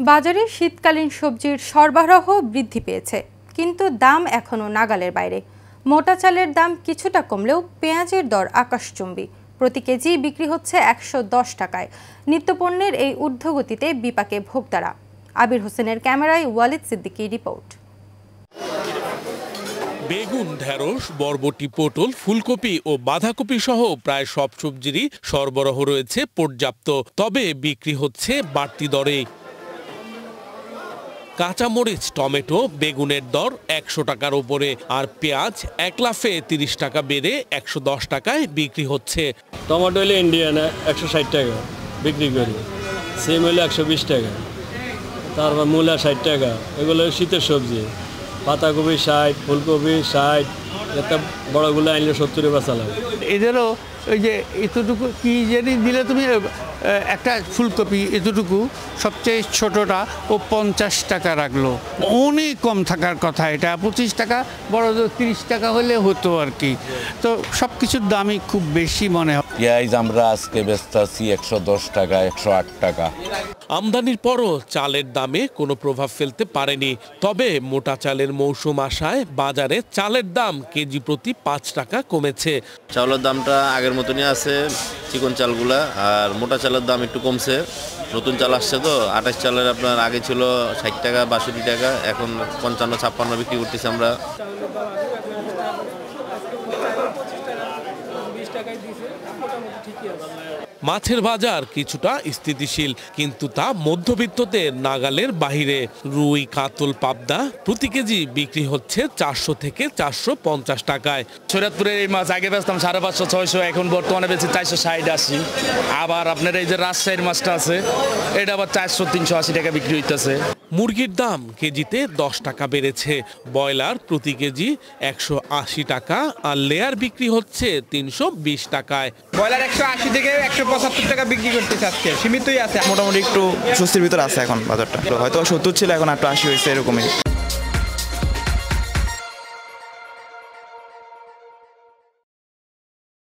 বাজারে শীতকালীন সবজির সরবরাহ বৃদ্ধি পেয়েছে, কিন্তু দাম এখনও নাগালের বাইরে। মোটা চালের দাম কিছুটা কমলেও পেঁয়াজের দর আকাশচুম্বী। প্রতি কেজি বিক্রি হচ্ছে ১১০ টাকায়। নিত্যপণ্যের এই ঊর্ধ্বগতিতে বিপাকে ভোক্তারা। আবির হোসেনের ক্যামেরায় ওয়ালিদ সিদ্দিকীর রিপোর্ট। বেগুন, ঢেঁড়স, বরবটি, পটল, ফুলকপি ও বাঁধাকপি সহ প্রায় সব সবজিরই সরবরাহ রয়েছে পর্যাপ্ত, তবে বিক্রি হচ্ছে বাড়তি দরে। কাঁচামরিচ, টমেটো, বেগুনের দর ১০০ টাকার উপরে, আর পেঁয়াজ এক লাফে ৩০ টাকা বেড়ে ১১০ টাকায় বিক্রি হচ্ছে। টমেটো হলে ইন্ডিয়ানা ১৬০ টাকা বিক্রি করি, সিম হলে ১২০ টাকা, তারপর মূলা ৬০ টাকা। এগুলো শীতের সবজি। পাতাকপি ৬০, ফুলকপি ৬০, এটা বড়গুলো আনলে ৭০ বেচা লাগে। এদেরও ওই যে এতটুকু কি জানি দিলে তুমি একটা ফুলকপি এতটুকু সবচেয়ে ছোটটা ও ৫০ টাকা রাখলো। অনেক কম থাকার কথা, এটা ২৫ টাকা, বড় ৩০ টাকা হলে হতো আর কি। তো সব কিছুর দামই খুব বেশি মনে হয়। পেঁয়াজ আমরা আজকে বেচতেছি ১১০ টাকা, ১০৮ টাকা। আমদানির পরও চালের দামে কোনো প্রভাব ফেলতে পারেনি, তবে মোটা চালের মৌসুম আসায় বাজারে চালের দাম কেজি প্রতি ৫ টাকা কমেছে। চাউলের দামটা আগের মতনই আছে, চিকন চালগুলা, আর মোটা চালের দাম একটু কমছে। নতুন চাল আসছে তো, ২৮ চালের আপনার আগে ছিল ৬০ টাকা, ৬২ টাকা, এখন ৫৫-৫৬ বিক্রি করতেছি আমরা। মাছের বাজার কিছুটা স্থিতিশীল, কিন্তু তা মধ্যবিত্তদের নাগালের বাহিরে। রুই, কাতল, পাবদা প্রতি কেজি বিক্রি হচ্ছে ৪০০ থেকে ৪৫০ টাকায়। শরীয়তপুরের এই মাছ আগে বেচতাম ৫৫০-৬০০, এখন বর্তমানে বেচি ৪৬০-৮০। আবার আপনার এই যে রাজশাহীর মাছটা আছে, এটা আবার ৪০০-৩৮০ টাকা বিক্রি হইতেছে। মুরগির দাম কেজিতে ১০ টাকা বেড়েছে। ব্রয়লার প্রতি কেজি ১৮০ টাকা, আর লেয়ার বিক্রি হচ্ছে ৩২০ টাকায়। ব্রয়লার ১৮০ থেকে ১৭৫ টাকা বিক্রি করতেছে আজকে, সীমিতই আছে। মোটামুটি একটু স্বস্তির ভিতরে আছে এখন বাজারটা। হয়তো ৭০ ছিল, এখন একটু ৮০ হয়েছে, এরকমই।